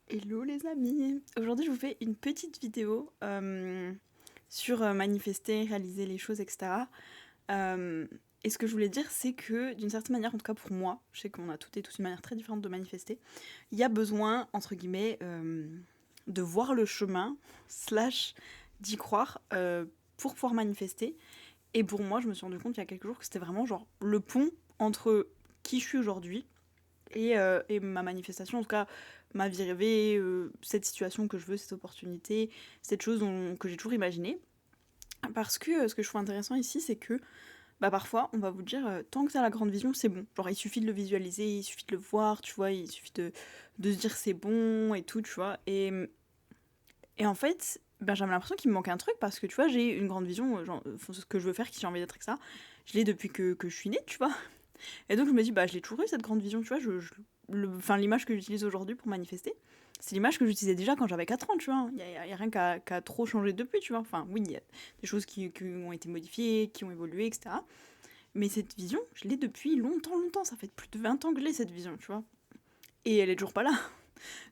Hello les amis! Aujourd'hui je vous fais une petite vidéo sur manifester, réaliser les choses, etc. Euh, et ce que je voulais dire c'est que d'une certaine manière, en tout cas pour moi, je sais qu'on a toutes et tous une manière très différente de manifester, il y a besoin, entre guillemets, de voir le chemin, slash d'y croire pour pouvoir manifester. Et pour moi je me suis rendu compte il y a quelques jours que c'était vraiment genre le pont entre qui je suis aujourd'hui et ma manifestation, en tout cas ma vie rêvée, cette situation que je veux, cette opportunité, cette chose que j'ai toujours imaginée. Parce que ce que je trouve intéressant ici, c'est que bah, parfois on va vous dire tant que t'as la grande vision, c'est bon. Genre il suffit de le visualiser, il suffit de le voir, tu vois, il suffit de se dire c'est bon et tout, tu vois. Et en fait, ben, j'avais l'impression qu'il me manquait un truc parce que tu vois, j'ai une grande vision, genre, ce que je veux faire, qui j'ai envie d'être avec ça. Je l'ai depuis que je suis née, tu vois. Et donc je me dis, bah je l'ai toujours eu cette grande vision, tu vois, l'image que j'utilise aujourd'hui pour manifester, c'est l'image que j'utilisais déjà quand j'avais 4 ans, tu vois. Y a rien qu'à trop changé depuis, tu vois. Enfin, oui, il y a des choses qui ont été modifiées, qui ont évolué, etc. Mais cette vision, je l'ai depuis longtemps, longtemps. Ça fait plus de 20 ans que je l'ai, cette vision, tu vois. Et elle est toujours pas là.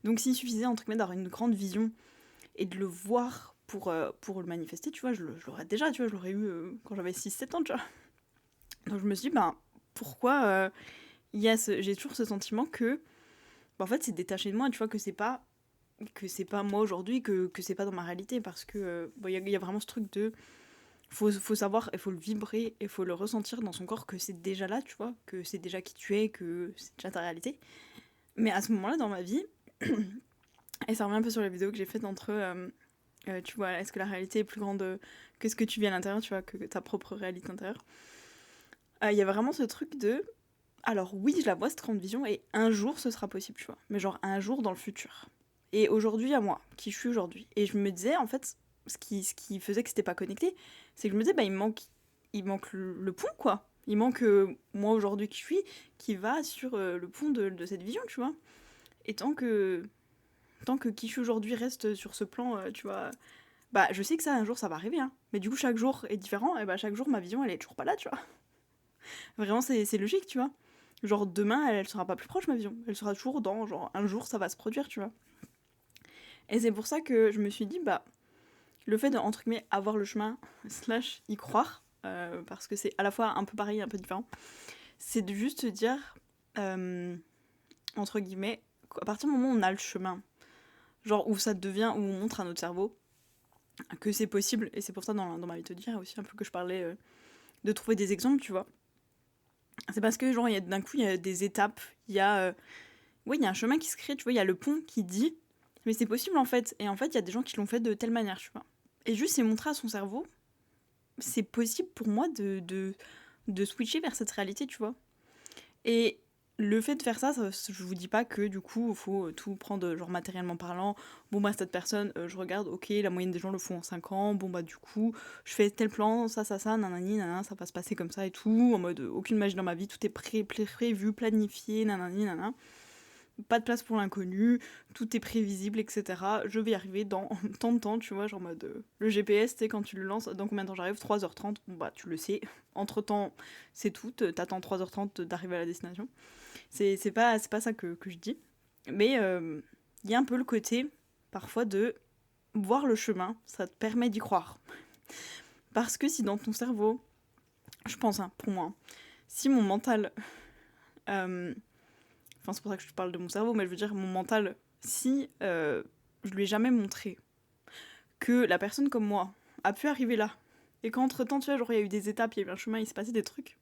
Donc s'il suffisait, entre guillemets, d'avoir une grande vision et de le voir pour le manifester, tu vois, je l'aurais déjà, tu vois, je l'aurais eu quand j'avais 6 7 ans, tu vois. Donc je me suis dit, ben, pourquoi j'ai toujours ce sentiment que bah, en fait c'est détaché de moi, tu vois, que c'est pas moi aujourd'hui, que c'est pas dans ma réalité, parce que bon, y a vraiment ce truc de faut savoir, il faut le vibrer, il faut le ressentir dans son corps que c'est déjà là, tu vois, que c'est déjà qui tu es, que c'est déjà ta réalité. Mais à ce moment-là dans ma vie, et ça revient un peu sur la vidéo que j'ai faite entre tu vois, est-ce que la réalité est plus grande que ce que tu vis à l'intérieur, tu vois, que ta propre réalité intérieure. Il y a vraiment ce truc de alors oui, je la vois cette grande vision et un jour ce sera possible, tu vois. Mais genre un jour dans le futur. Et aujourd'hui à moi, qui je suis aujourd'hui. Et je me disais en fait, ce qui faisait que c'était pas connecté, c'est que je me disais bah il manque le pont quoi. Il manque moi aujourd'hui qui je suis, qui va sur le pont de cette vision, tu vois. Et tant que qui je suis aujourd'hui reste sur ce plan, tu vois, bah je sais que ça un jour ça va arriver, hein. Mais du coup chaque jour est différent, et bah chaque jour ma vision elle est toujours pas là, tu vois. Vraiment, c'est logique, tu vois. Genre, demain, elle sera pas plus proche, ma vision. Elle sera toujours dans, genre, un jour, ça va se produire, tu vois. Et c'est pour ça que je me suis dit, bah, le fait de, entre guillemets, avoir le chemin, slash, y croire, parce que c'est à la fois un peu pareil, un peu différent, c'est de juste se dire, euh, entre guillemets, à partir du moment où on a le chemin, genre, où ça devient, où on montre à notre cerveau que c'est possible, et c'est pour ça, dans ma méthode, aussi un peu que je parlais de trouver des exemples, tu vois. C'est parce que, genre, d'un coup, il y a des étapes, il y a oui, il y a un chemin qui se crée, tu vois, il y a le pont qui dit, mais c'est possible en fait. Et en fait, il y a des gens qui l'ont fait de telle manière, tu vois. Et juste, c'est montrer à son cerveau, c'est possible pour moi de switcher vers cette réalité, tu vois. Et le fait de faire ça, je vous dis pas que du coup, il faut tout prendre, genre matériellement parlant. Bon, bah, cette personne, je regarde, ok, la moyenne des gens le font en 5 ans. Bon, bah, du coup, je fais tel plan, ça, nanani, nanana, ça va se passer comme ça et tout. En mode, aucune magie dans ma vie, tout est prévu, planifié, nanani, nanana. Pas de place pour l'inconnu, tout est prévisible, etc. Je vais y arriver dans tant de temps, tu vois, genre en mode. Le GPS, tu sais, quand tu le lances, dans combien de temps j'arrive 3h30, bon bah tu le sais. Entre temps, c'est tout, t'attends 3h30 d'arriver à la destination. C'est pas ça que je dis. Mais il y a un peu le côté, parfois, de voir le chemin, ça te permet d'y croire. Parce que si dans ton cerveau, je pense, hein, pour moi, si mon mental euh, enfin, c'est pour ça que je te parle de mon cerveau, mais je veux dire, mon mental, si je lui ai jamais montré que la personne comme moi a pu arriver là, et qu'entre temps, tu vois, genre, il y a eu des étapes, il y a eu un chemin, il s'est passé des trucs,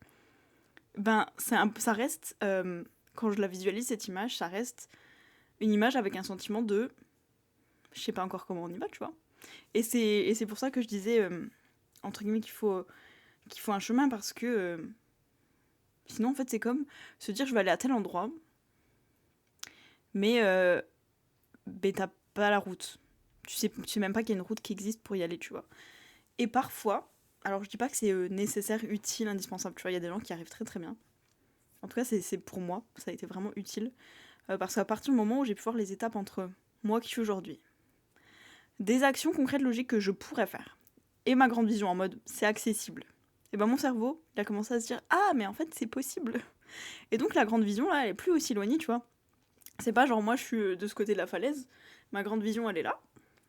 ben, ça reste, quand je la visualise, cette image, ça reste une image avec un sentiment de. Je sais pas encore comment on y va, tu vois. Et c'est pour ça que je disais, entre guillemets, qu'il faut un chemin, parce que. Sinon, en fait, c'est comme se dire, je vais aller à tel endroit, mais ben, t'as pas la route. Tu sais même pas qu'il y a une route qui existe pour y aller, tu vois. Et parfois, alors je dis pas que c'est nécessaire, utile, indispensable, tu vois, il y a des gens qui arrivent très très bien. En tout cas, c'est pour moi, ça a été vraiment utile. Parce qu'à partir du moment où j'ai pu voir les étapes entre moi qui suis aujourd'hui, des actions concrètes logiques que je pourrais faire, et ma grande vision en mode c'est accessible, et ben mon cerveau, il a commencé à se dire ah, mais en fait c'est possible. Et donc la grande vision là, elle est plus aussi éloignée, tu vois. C'est pas genre moi je suis de ce côté de la falaise, ma grande vision elle est là.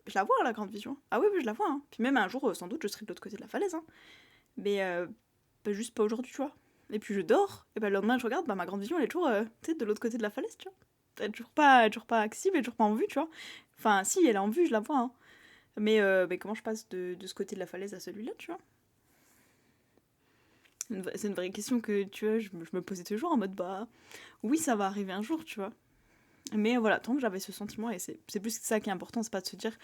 Je la vois la grande vision. Ah oui, je la vois. Hein. Puis même un jour, sans doute, je serai de l'autre côté de la falaise. Hein. Mais juste pas aujourd'hui, tu vois. Et puis je dors, et le lendemain je regarde, ma grande vision elle est toujours de l'autre côté de la falaise, tu vois. Elle est toujours pas accessible, elle est toujours pas en vue, tu vois. Enfin, si, elle est en vue, je la vois. Hein. Mais comment je passe de ce côté de la falaise à celui-là, tu vois. C'est une vraie question que, tu vois, je me posais toujours en mode, oui, ça va arriver un jour, tu vois. Mais voilà, tant que j'avais ce sentiment, et c'est plus ça qui est important, c'est pas de se dire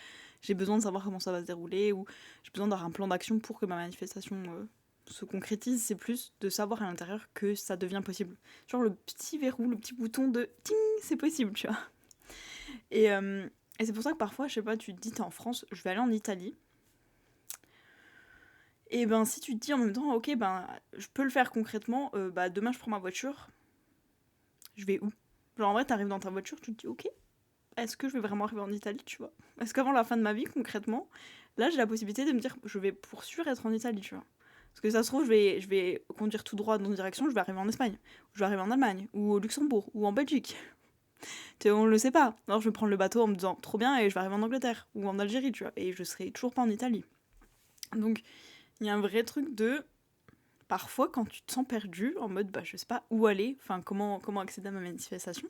j'ai besoin de savoir comment ça va se dérouler, ou j'ai besoin d'avoir un plan d'action pour que ma manifestation se concrétise, c'est plus de savoir à l'intérieur que ça devient possible. Genre le petit verrou, le petit bouton de ting, c'est possible, tu vois. Et, euh, et c'est pour ça que parfois, je sais pas, tu te dis t'es en France, je vais aller en Italie. Et ben si tu te dis en même temps, ok, je peux le faire concrètement, demain je prends ma voiture, je vais où? Genre en vrai, t'arrives dans ta voiture, tu te dis ok, est-ce que je vais vraiment arriver en Italie, tu vois? Est-ce qu'avant la fin de ma vie, concrètement, là j'ai la possibilité de me dire je vais pour sûr être en Italie, tu vois? Parce que ça se trouve, je vais conduire tout droit dans une direction, je vais arriver en Espagne, ou je vais arriver en Allemagne, ou au Luxembourg, ou en Belgique. On le sait pas. Alors je vais prendre le bateau en me disant trop bien et je vais arriver en Angleterre, ou en Algérie, tu vois, et je serai toujours pas en Italie. Donc il y a un vrai truc de parfois quand tu te sens perdu, en mode je sais pas où aller, enfin comment accéder à ma manifestation,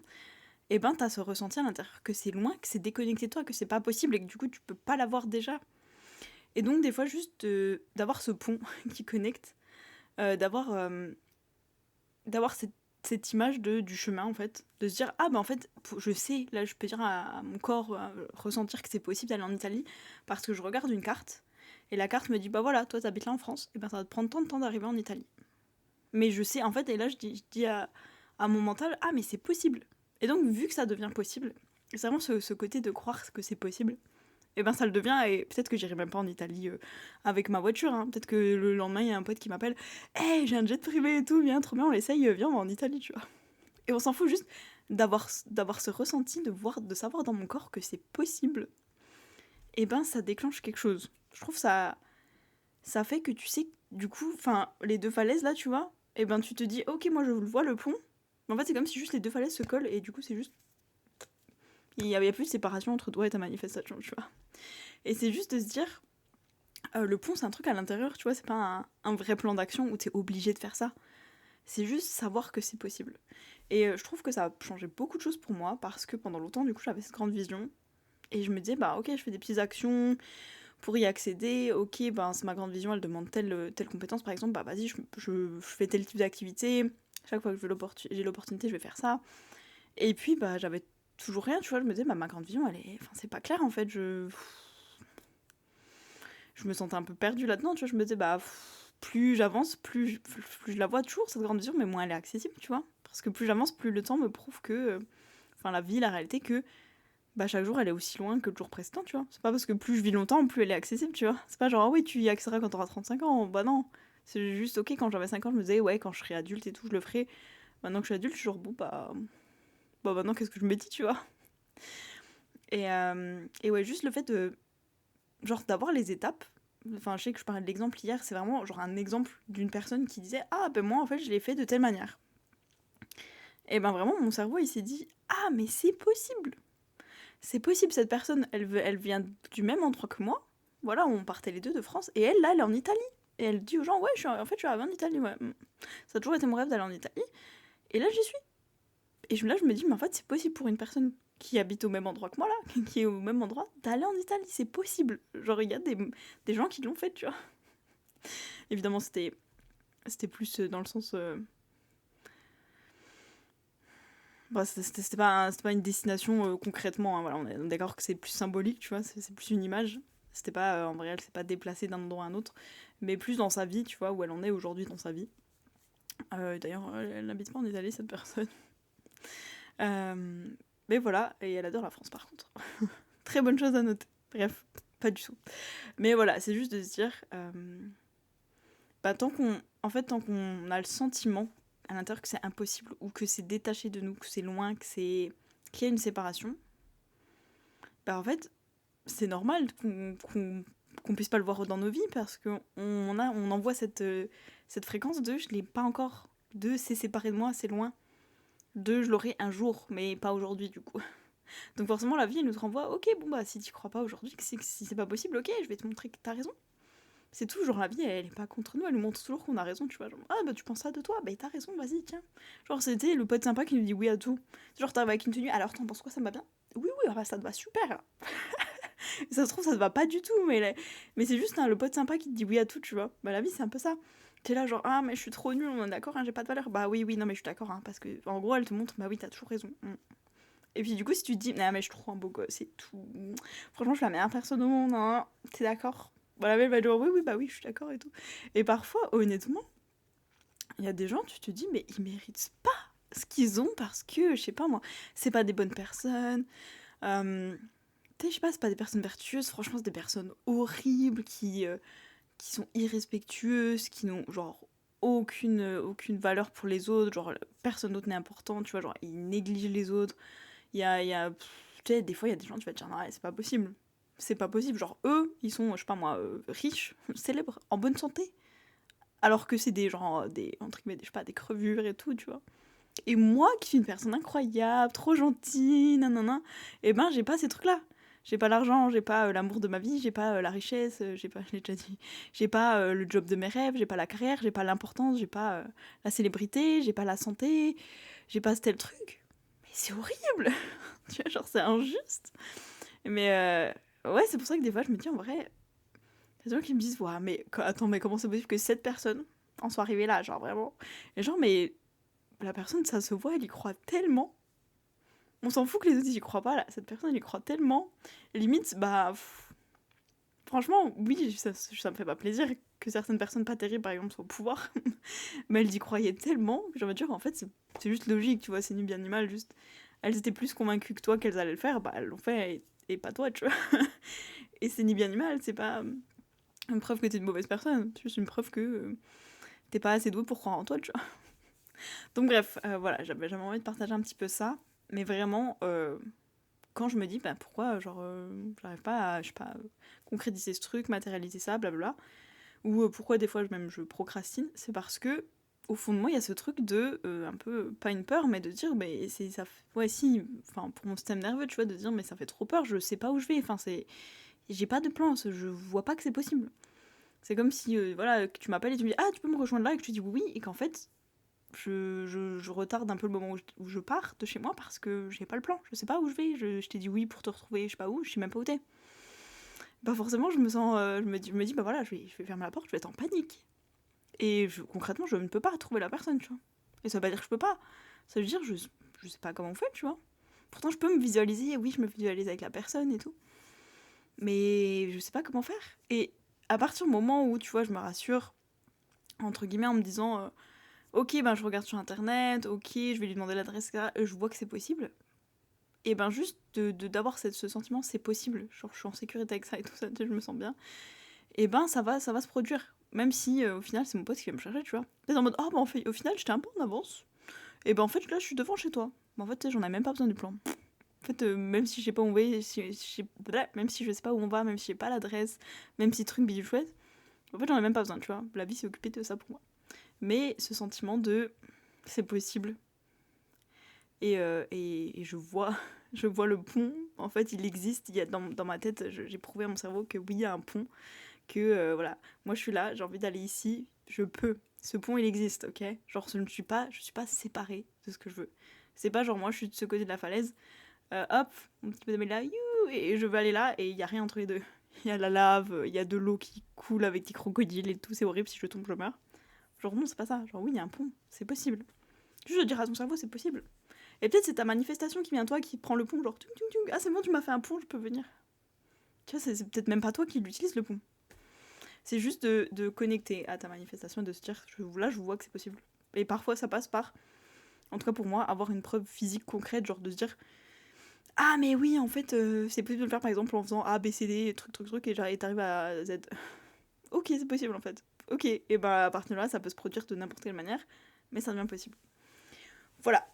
et t'as ce ressenti à l'intérieur que c'est loin, que c'est déconnecté de toi, que c'est pas possible et que du coup tu peux pas l'avoir déjà. Et donc des fois juste d'avoir ce pont qui connecte, d'avoir cette image du chemin en fait, de se dire en fait je sais, là je peux dire à mon corps, ressentir que c'est possible d'aller en Italie parce que je regarde une carte et la carte me dit voilà, toi t'habites là en France, et ça va te prendre tant de temps d'arriver en Italie. Mais je sais en fait, et là je dis à mon mental mais c'est possible. Et donc vu que ça devient possible, c'est vraiment ce côté de croire que c'est possible, et ça le devient, et peut-être que j'irai même pas en Italie avec ma voiture, hein. Peut-être que le lendemain il y a un pote qui m'appelle hey, j'ai un jet privé et tout, viens trop bien, on l'essaye, viens on va en Italie, tu vois. Et on s'en fout juste d'avoir ce ressenti, de savoir dans mon corps que c'est possible. Et ça déclenche quelque chose. Je trouve ça fait que tu sais, du coup, enfin les deux falaises là, tu vois, et tu te dis ok, moi je le vois le pont, mais en fait c'est comme si juste les deux falaises se collent et du coup c'est juste il y a plus de séparation entre toi et ta manifestation, tu vois. Et c'est juste de se dire le pont c'est un truc à l'intérieur, tu vois, c'est pas un vrai plan d'action où t'es obligé de faire ça. C'est juste savoir que c'est possible. Et je trouve que ça a changé beaucoup de choses pour moi parce que pendant longtemps, du coup, j'avais cette grande vision. Et je me disais, ok, je fais des petites actions pour y accéder. Ok, c'est ma grande vision, elle demande telle compétence, par exemple. Vas-y, je fais tel type d'activité. Chaque fois que j'ai l'opportunité, je vais faire ça. Et puis, j'avais toujours rien, tu vois. Je me disais, ma grande vision, c'est pas clair en fait. Je me sentais un peu perdue là-dedans, tu vois. Je me disais, plus j'avance, plus je la vois toujours, cette grande vision, mais moins elle est accessible, tu vois. Parce que plus j'avance, plus le temps me prouve que. Enfin, la vie, la réalité, que chaque jour elle est aussi loin que le jour précédent, tu vois. C'est pas parce que plus je vis longtemps, plus elle est accessible, tu vois. C'est pas genre, oui, tu y accéderas quand t'auras 35 ans. Bah non. C'est juste, ok, quand j'avais 5 ans, je me disais, ouais, quand je serai adulte et tout, je le ferai. Maintenant que je suis adulte, je suis genre, maintenant, qu'est-ce que je me dis, tu vois. Et ouais, juste le fait de. Genre, d'avoir les étapes. Enfin, je sais que je parlais de l'exemple hier, c'est vraiment genre un exemple d'une personne qui disait moi en fait je l'ai fait de telle manière. Et vraiment mon cerveau il s'est dit mais c'est possible. C'est possible, cette personne elle vient du même endroit que moi. Voilà, on partait les deux de France et elle là elle est en Italie. Et elle dit aux gens ouais, je suis arrivée en Italie, ouais. Ça a toujours été mon rêve d'aller en Italie. Et là j'y suis. Et là je me dis mais en fait c'est possible pour une personne qui habite au même endroit que moi là, qui est au même endroit, d'aller en Italie, c'est possible. Genre il y a des gens qui l'ont fait, tu vois. Évidemment, c'était plus dans le sens. C'était pas une destination concrètement. Hein, voilà, on est d'accord que c'est plus symbolique, tu vois, c'est plus une image. C'était pas, en vrai, elle s'est pas déplacée d'un endroit à un autre, mais plus dans sa vie, tu vois, où elle en est aujourd'hui dans sa vie. D'ailleurs, elle n'habite pas en Italie, cette personne. Mais voilà, et elle adore la France par contre. Très bonne chose à noter. Bref, pas du tout. Mais voilà, c'est juste de se dire. Tant qu'on a le sentiment à l'intérieur que c'est impossible ou que c'est détaché de nous, que c'est loin, qu'il y a une séparation, en fait, c'est normal qu'on puisse pas le voir dans nos vies parce qu'on envoie cette fréquence de je l'ai pas encore, de c'est séparé de moi, c'est loin. 2, je l'aurai un jour, mais pas aujourd'hui du coup. Donc forcément, la vie, elle nous renvoie, ok, bon bah si t'y crois pas aujourd'hui, si c'est pas possible, ok, je vais te montrer que t'as raison. C'est tout, genre la vie, elle est pas contre nous, elle nous montre toujours qu'on a raison, tu vois. Genre, ah bah tu penses ça de toi, bah t'as raison, vas-y, tiens. Genre c'était le pote sympa qui nous dit oui à tout. Genre t'arrives avec une tenue, alors t'en penses quoi, ça me va bien? Oui, oui, ah bah, ça te va super. Ça se trouve, ça te va pas du tout, mais c'est juste le pote sympa qui te dit oui à tout, tu vois. Bah la vie, c'est un peu ça. T'es là genre, ah mais je suis trop nulle, on est d'accord, hein, j'ai pas de valeur. Bah oui, oui, non mais je suis d'accord, hein, parce que en gros, elle te montre, bah oui, t'as toujours raison. Et puis du coup, si tu te dis, non mais je suis trop un beau gosse, c'est tout. Franchement, je suis la meilleure personne au monde, hein. T'es d'accord? Voilà, elle va dire, oui, oui, bah oui, je suis d'accord et tout. Et parfois, honnêtement, il y a des gens, tu te dis, mais ils méritent pas ce qu'ils ont parce que, je sais pas moi, c'est pas des bonnes personnes. Euh, Tu sais, je sais pas, c'est pas des personnes vertueuses, franchement, c'est des personnes horribles qui sont irrespectueuses, qui n'ont genre aucune valeur pour les autres, genre personne d'autre n'est important, tu vois, genre ils négligent les autres. Tu sais, des fois, il y a des gens, tu vas te dire, non, c'est pas possible. C'est pas possible. Genre, eux, ils sont, je sais pas moi, riches, célèbres, en bonne santé. Alors que c'est des gens, entre guillemets, je sais pas, des crevures et tout, tu vois. Et moi, qui suis une personne incroyable, trop gentille, nanana, et ben, j'ai pas ces trucs-là. J'ai pas l'argent, j'ai pas l'amour de ma vie, j'ai pas la richesse, j'ai pas, je l'ai déjà dit, j'ai pas le job de mes rêves, j'ai pas la carrière, j'ai pas l'importance, j'ai pas la célébrité, j'ai pas la santé, j'ai pas tel truc. Mais c'est horrible! Tu vois, genre, c'est injuste. Mais ouais, c'est pour ça que des fois, je me dis, en vrai, il y a des gens qui me disent, ouais, mais attends, mais comment c'est possible que cette personne en soit arrivée là, genre, vraiment? Et genre, mais la personne, ça se voit, elle y croit tellement. On s'en fout que les autres y croient pas, là. Cette personne, elle y croit tellement. Limite, bah, franchement, oui, ça me fait pas plaisir que certaines personnes pas terribles, par exemple, soient au pouvoir. Mais elles y croyaient tellement que j'ai envie de dire, en fait, c'est juste logique, tu vois, c'est ni bien ni mal, juste. Elles étaient plus convaincues que toi qu'elles allaient le faire, bah elles l'ont fait et pas toi, tu vois. Et c'est ni bien ni mal, c'est pas une preuve que t'es une mauvaise personne, c'est juste une preuve que t'es pas assez doué pour croire en toi, tu vois. Donc bref, voilà, j'avais envie de partager un petit peu ça, mais vraiment, quand je me dis, bah pourquoi, genre, j'arrive pas à, je sais pas, concrétiser ce truc, matérialiser ça, blablabla, ou pourquoi des fois même je procrastine, c'est parce que au fond de moi il y a ce truc de un peu pas une peur mais de dire mais c'est ça ouais si enfin pour mon système nerveux tu vois de dire mais ça fait trop peur, je sais pas où je vais, enfin c'est j'ai pas de plan, je vois pas que c'est possible. C'est comme si voilà que tu m'appelles et tu me dis ah tu peux me rejoindre là et que tu dis oui et qu'en fait je retarde un peu le moment où je pars de chez moi parce que j'ai pas le plan, je sais pas où je vais, je t'ai dit oui pour te retrouver je sais pas où, je sais même pas où t'es. Bah forcément je me sens je me dis bah voilà je vais fermer la porte, je vais être en panique. Et concrètement, je ne peux pas trouver la personne, tu vois. Et ça veut pas dire que je peux pas. Ça veut dire je sais pas comment on fait, tu vois. Pourtant, je peux me visualiser, oui, je me visualise avec la personne et tout. Mais je sais pas comment faire. Et à partir du moment où, tu vois, je me rassure, entre guillemets, en me disant, ok, ben je regarde sur internet, ok, je vais lui demander l'adresse, etc. Et je vois que c'est possible. Et ben juste d'avoir ce sentiment, c'est possible. Genre, je suis en sécurité avec ça et tout ça, je me sens bien. Et ben ça va se produire. Même si au final c'est mon pote qui va me chercher, tu vois. T'es en mode, oh bah en fait, au final j'étais un peu en avance. Et ben en fait là je suis devant chez toi. Mais en fait j'en ai même pas besoin du plan. En fait même si je sais pas où on va, même si je sais pas où on va, même si j'ai pas l'adresse, même si truc bidule chouette, en fait j'en ai même pas besoin, tu vois. La vie s'est occupée de ça pour moi. Mais ce sentiment de c'est possible. Et je vois je vois le pont. En fait il existe. Il y a dans ma tête j'ai prouvé à mon cerveau que oui il y a un pont que voilà, moi je suis là, j'ai envie d'aller ici, je peux. Ce pont il existe, ok? Genre je suis pas séparée de ce que je veux. C'est pas genre moi je suis de ce côté de la falaise, hop, mon petit bonhomme est là, you, et je veux aller là et il y a rien entre les deux. Il y a la lave, il y a de l'eau qui coule avec des crocodiles et tout, c'est horrible, si je tombe je meurs. Genre non, c'est pas ça, genre oui, il y a un pont, c'est possible. Juste de dire à ton cerveau, c'est possible. Et peut-être c'est ta manifestation qui vient à toi, qui prend le pont, genre tung, tung, tung, ah c'est bon, tu m'as fait un pont, je peux venir. Tu vois, c'est peut-être même pas toi qui l'utilise le pont. C'est juste de connecter à ta manifestation et de se dire, là, je vois que c'est possible. Et parfois, ça passe par, en tout cas pour moi, avoir une preuve physique concrète, genre de se dire, ah, mais oui, en fait, c'est possible de le faire, par exemple, en faisant A, B, C, D, truc, et t'arrives à Z. Ok, c'est possible, en fait. Ok, et bah, à partir de là, ça peut se produire de n'importe quelle manière, mais ça devient possible. Voilà.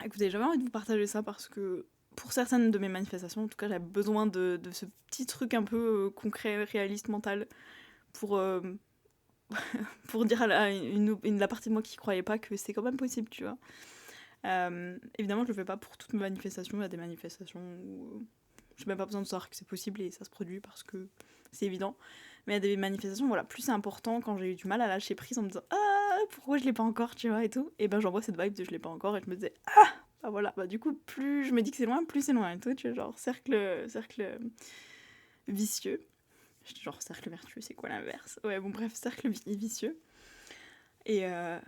Écoutez, j'avais envie de vous partager ça parce que pour certaines de mes manifestations, en tout cas, j'avais besoin de ce petit truc un peu concret, réaliste, mental, pour, pour dire à la partie de moi qui croyait pas que c'est quand même possible, tu vois. Évidemment, je le fais pas pour toutes mes manifestations. Il y a des manifestations où j'ai même pas besoin de savoir que c'est possible et ça se produit parce que c'est évident. Mais il y a des manifestations, voilà, plus c'est important quand j'ai eu du mal à lâcher prise en me disant ah, pourquoi je l'ai pas encore, tu vois, et tout. Et ben j'envoie cette vibe de je l'ai pas encore et je me disais ah, bah voilà, bah du coup, plus je me dis que c'est loin, plus c'est loin et tout, tu vois, genre cercle vicieux. Genre cercle vertueux, c'est quoi l'inverse? Ouais, bon, bref, cercle vicieux. Et, euh,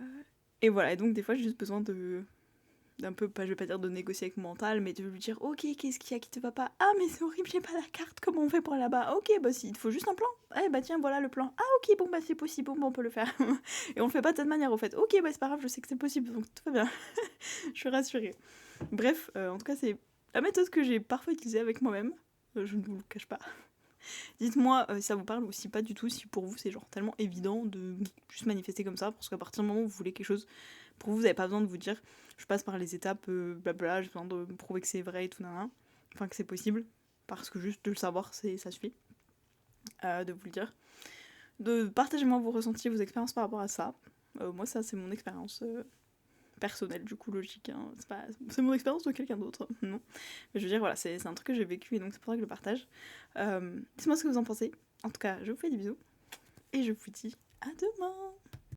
et voilà, et donc des fois j'ai juste besoin d'un peu, pas, je vais pas dire de négocier avec mon mental, mais de lui dire ok, qu'est-ce qu'il y a qui te va pas? Ah, mais c'est horrible, j'ai pas la carte, comment on fait pour là-bas? Ok, bah si, il te faut juste un plan. Eh bah tiens, voilà le plan. Ah, ok, bon, bah c'est possible, bon, bah, on peut le faire. Et on le fait pas de cette manière, au fait. Ok, bah c'est pas grave, je sais que c'est possible, donc tout va bien. Je suis rassurée. Bref, en tout cas, c'est la méthode que j'ai parfois utilisée avec moi-même. Je ne vous le cache pas. Dites-moi si ça vous parle ou si pas du tout, si pour vous c'est genre tellement évident de juste manifester comme ça, parce qu'à partir du moment où vous voulez quelque chose, pour vous, vous n'avez pas besoin de vous dire je passe par les étapes blabla, j'ai besoin de me prouver que c'est vrai et tout, nan, enfin que c'est possible, parce que juste de le savoir, ça suffit de vous le dire. De partager-moi vos ressentis, vos expériences par rapport à ça. Moi, ça, c'est mon expérience personnelle, du coup, logique. Hein. C'est mon expérience de quelqu'un d'autre, non. Mais je veux dire, voilà, c'est un truc que j'ai vécu et donc c'est pour ça que je le partage. Dites-moi ce que vous en pensez. En tout cas, je vous fais des bisous et je vous dis à demain.